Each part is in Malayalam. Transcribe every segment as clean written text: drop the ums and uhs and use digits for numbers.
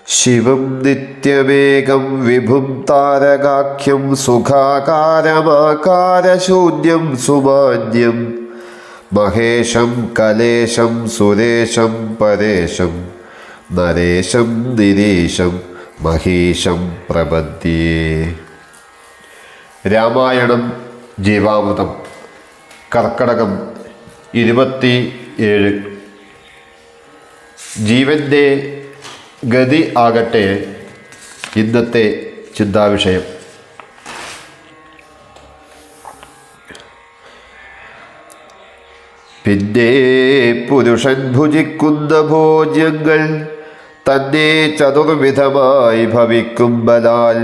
ശിവം നിത്യമേകം വിഭും താരകാഖ്യം സുഖാകാരമാകാരശൂന്യം സുമാന്യം മഹേശം കലേശം സുരേശം പരേശം നരേശം നിരീശം മഹീശം പ്രപദ്യേ. രാമായണം ജീവാമൃതം കർക്കടകം 27. ജീവൻ്റെ ഗതി ആകട്ടെ ഇന്നത്തെ ചിന്താവിഷയം. പിന്നെ പുരുഷൻ ഭുജിക്കുന്ന ഭോജ്യങ്ങൾ തന്നെ ചതുർവിധമായി ഭവിക്കും ബലാൽ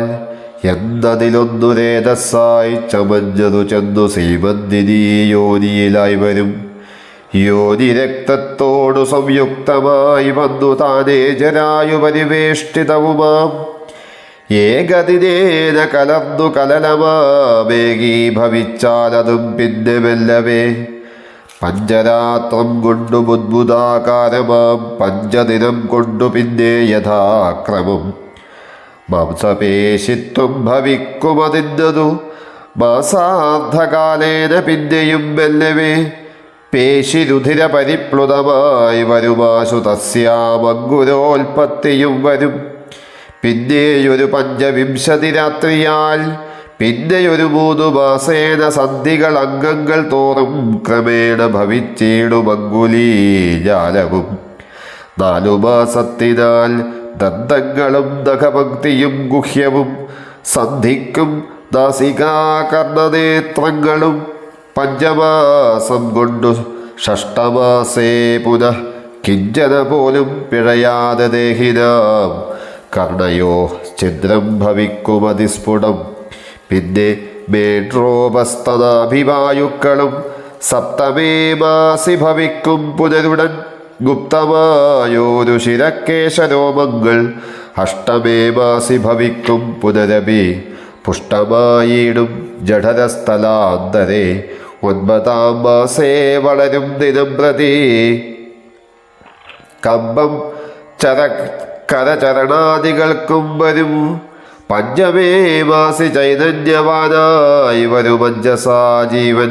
എന്നതിലൊന്നു രേതസ്സായി ചമഞ്ഞതു ചെന്നു ശ്രീമന്തിനി യോനിയിലായി വരും. യോനി രക്തത്തോടു സംയുക്തമായി വന്നു താനേ ജരായു പരിവേഷ്ടിതവുമാം ഏകദിനേന കലർന്നു കലലമാമേകി ഭവിച്ചാലതും പിന്നെ മെല്ലവേ പഞ്ചരാത്രം കൊണ്ടു ബുദ്ബുദാകാരമാം പഞ്ചദിനം കൊണ്ടു പിന്നെ യഥാക്രമം മാംസപേശിത്വം ഭവിക്കുമതിന്നതു മാസാർദ്ധകാലേന പിന്നെയും മെല്ലവേ പേശിരുധിര പരിപ്ലുതമായി വരുമാശു തസ്യാമങ്കുരോൽപത്തിയും വരും. പിന്നെയൊരു 25 രാത്രിയാൽ പിന്നെയൊരു 3 മാസേന സന്ധികൾ അംഗങ്ങൾ തോറും ക്രമേണ ഭവിച്ചിടുമങ്കുലീജാലവും 4 മാസത്തിനാൽ ദന്തങ്ങളും നഖപങ്ക്തിയും ഗുഹ്യവും സന്ധിക്കും നാസികാകർണനേത്രങ്ങളും 5 മാസം കൊണ്ടു 6 പുനഃ കിഞ്ചന പോലും പിഴയാതെ ദേഹിനാം കർണയോ ഛിദ്രം ഭവിക്കുമതിസ്ഫുടം. പിന്നെ മേട്രോപസ്തനാഭിവായുക്കളും 7 മാസി ഭവിക്കും പുനരുടൻ. ഗുപ്തമായോരു ശിരക്കേശരോമങ്ങൾ 8 മാസി ഭവിക്കും പുനരപി. പുഷ്ടമായിടും ജഠരസ്ഥലാന്തരെ 9 മാസേ വളരും ദിനം പ്രതി. കമ്പം കരചരണാദികൾക്കും വരും 5 മാസി ചൈതന്യവാനായി വരും അഞ്ജസാ ജീവൻ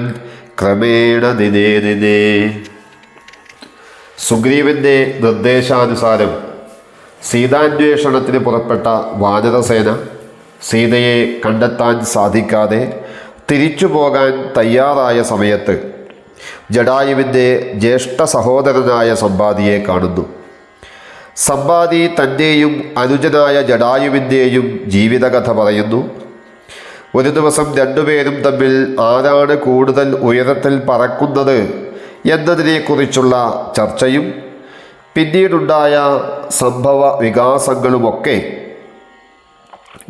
ക്രമേണ ദിനേ ദിനേ. സുഗ്രീവന്റെ നിർദ്ദേശാനുസാരം സീതാന്വേഷണത്തിന് പുറപ്പെട്ട വാനരസേന സീതയെ കണ്ടെത്താൻ സാധിക്കാതെ തിരിച്ചു പോകാൻ തയ്യാറായ സമയത്ത് ജടായുവിൻ്റെ ജ്യേഷ്ഠ സഹോദരനായ സമ്പാദിയെ കാണുന്നു. സമ്പാദി തൻ്റെയും അനുജനായ ജടായുവിൻ്റെയും ജീവിതകഥ പറയുന്നു. ഒരു ദിവസം രണ്ടുപേരും തമ്മിൽ ആരാണ് കൂടുതൽ ഉയരത്തിൽ പറക്കുന്നത് എന്നതിനെക്കുറിച്ചുള്ള ചർച്ചയും പിന്നീടുണ്ടായ സംഭവ വികാസങ്ങളുമൊക്കെ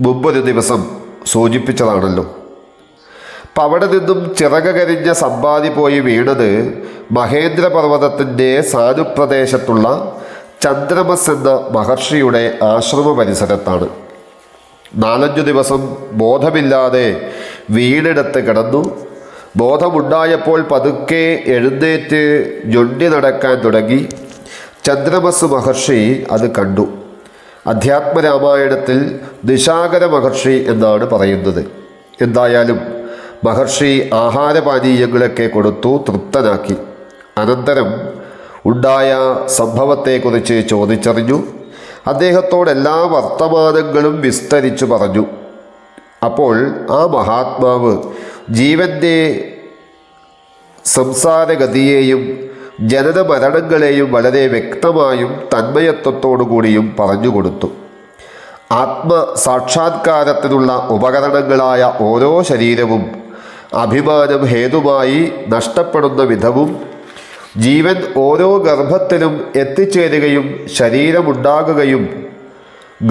മുമ്പൊരു ദിവസം സൂചിപ്പിച്ചതാണല്ലോ. അപ്പം അവിടെ നിന്നും ചിറകരിഞ്ഞ സമ്പാദി പോയി വീണത് മഹേന്ദ്രപർവ്വതത്തിൻ്റെ സാനുപ്രദേശത്തുള്ള ചന്ദ്രമസ് എന്ന മഹർഷിയുടെ ആശ്രമ പരിസരത്താണ്. 4-5 ദിവസം ബോധമില്ലാതെ വീണെടുത്ത് കിടന്നു. ബോധമുണ്ടായപ്പോൾ പതുക്കെ എഴുന്നേറ്റ് ഞൊണ്ടി നടക്കാൻ തുടങ്ങി. ചന്ദ്രമസ് മഹർഷി അത് കണ്ടു. അധ്യാത്മരാമായണത്തിൽ നിശാകര മഹർഷി എന്നാണ് പറയുന്നത്. എന്തായാലും മഹർഷി ആഹാരപാനീയങ്ങളൊക്കെ കൊടുത്തു തൃപ്തനാക്കി. അനന്തരം ഉണ്ടായ സംഭവത്തെക്കുറിച്ച് ചോദിച്ചറിഞ്ഞു. അദ്ദേഹത്തോട് എല്ലാ വർത്തമാനങ്ങളും വിസ്തരിച്ചു പറഞ്ഞു. അപ്പോൾ ആ മഹാത്മാവ് ജീവൻ്റെ സംസാരഗതിയെയും ജനന മരണങ്ങളെയും വളരെ വ്യക്തമായും തന്മയത്വത്തോടു കൂടിയും പറഞ്ഞുകൊടുത്തു. ആത്മസാക്ഷാത്കാരത്തിനുള്ള ഉപകരണങ്ങളായ ഓരോ ശരീരവും അഭിമാനം ഹേതുമായി നഷ്ടപ്പെടുന്ന വിധവും ജീവൻ ഓരോ ഗർഭത്തിലും എത്തിച്ചേരുകയും ശരീരമുണ്ടാകുകയും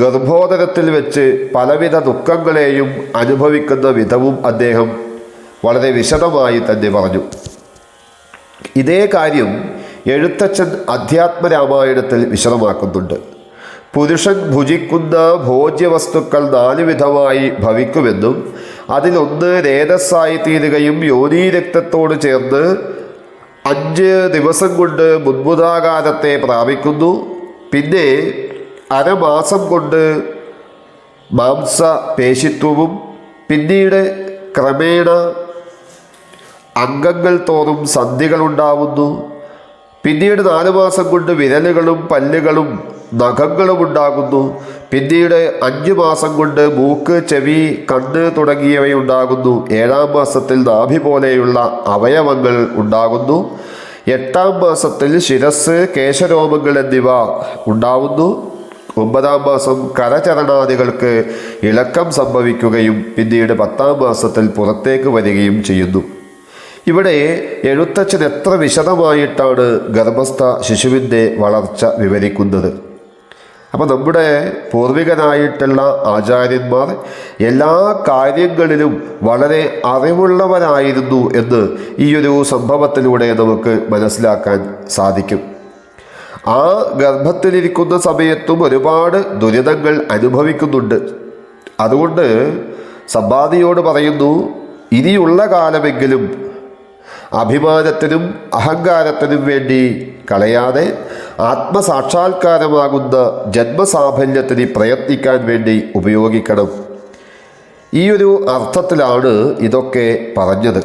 ഗർഭോദരത്തിൽ വെച്ച് പലവിധ ദുഃഖങ്ങളെയും അനുഭവിക്കുന്ന വിധവും അദ്ദേഹം വളരെ വിശദമായി തന്നെ പറഞ്ഞു. ഇതേ കാര്യം എഴുത്തച്ഛൻ അധ്യാത്മരാമായണത്തിൽ വിശദമാക്കുന്നുണ്ട്. പുരുഷൻ ഭുജിക്കുന്ന ഭോജ്യവസ്തുക്കൾ 4 വിധമായി ഭവിക്കുമെന്നും അതിലൊന്ന് രേതസ്സായി തീരുകയും യോനീരക്തത്തോട് ചേർന്ന് 5 ദിവസം കൊണ്ട് ബുദ്ബുദാകാരത്തെ പ്രാപിക്കുന്നു. പിന്നെ അരമാസം കൊണ്ട് മാംസപേശിത്വവും പിന്നീട് ക്രമേണ അംഗങ്ങൾ തോറും സന്ധികളുണ്ടാവുന്നു. പിന്നീട് 4 മാസം കൊണ്ട് വിരലുകളും പല്ലുകളും നഖങ്ങളും ഉണ്ടാകുന്നു. പിന്നീട് 5 മാസം കൊണ്ട് മൂക്ക്, ചെവി, കണ്ണ് തുടങ്ങിയവയുണ്ടാകുന്നു. 7-ാം മാസത്തിൽ നാഭി പോലെയുള്ള അവയവങ്ങൾ ഉണ്ടാകുന്നു. 8-ാം മാസത്തിൽ ശിരസ്, കേശരോമങ്ങൾ എന്നിവ ഉണ്ടാവുന്നു. 9-ാം മാസം കരചരണാദികൾക്ക് ഇളക്കം സംഭവിക്കുകയും പിന്നീട് 10-ാം മാസത്തിൽ പുറത്തേക്ക് വരികയും ചെയ്യുന്നു. ഇവിടെ എഴുത്തച്ഛൻ എത്ര വിശദമായിട്ടാണ് ഗർഭസ്ഥ ശിശുവിൻ്റെ വളർച്ച വിവരിക്കുന്നത്. അപ്പോൾ നമ്മുടെ പൂർവികനായിട്ടുള്ള ആചാര്യന്മാർ എല്ലാ കാര്യങ്ങളിലും വളരെ അറിവുള്ളവരായിരുന്നു എന്ന് ഈയൊരു സംഭവത്തിലൂടെ നമുക്ക് മനസ്സിലാക്കാൻ സാധിക്കും. ആ ഗർഭത്തിലിരിക്കുന്ന സമയത്തും ഒരുപാട് ദുരിതങ്ങൾ അനുഭവിക്കുന്നുണ്ട്. അതുകൊണ്ട് സമ്പാദിയോട് പറയുന്നു, ഇനിയുള്ള കാലമെങ്കിലും അഭിമാനത്തിനും അഹങ്കാരത്തിനും വേണ്ടി കളയാതെ ആത്മസാക്ഷാത്കാരമാകുന്ന ജന്മസാഫല്യത്തിന് പ്രയത്നിക്കാൻ വേണ്ടി ഉപയോഗിക്കണം. ഈ ഒരു അർത്ഥത്തിലാണ് ഇതൊക്കെ പറഞ്ഞത്.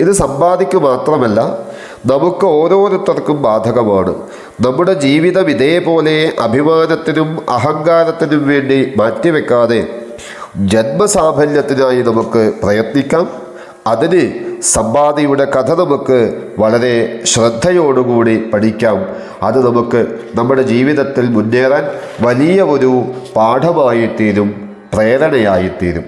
ഇത് സമ്പാദിക്ക് മാത്രമല്ല, നമുക്ക് ഓരോരുത്തർക്കും ബാധകമാണ്. നമ്മുടെ ജീവിതം ഇതേപോലെ അഭിമാനത്തിനും അഹങ്കാരത്തിനും വേണ്ടി മാറ്റിവെക്കാതെ ജന്മസാഫല്യത്തിനായി നമുക്ക് പ്രയത്നിക്കാം. അതിന് സമ്പാദിയുടെ കഥ നമുക്ക് വളരെ ശ്രദ്ധയോടുകൂടി പഠിക്കാം. അത് നമുക്ക് നമ്മുടെ ജീവിതത്തിൽ മുന്നേറാൻ വലിയ ഒരു പാഠമായിത്തീരും, പ്രേരണയായിത്തീരും.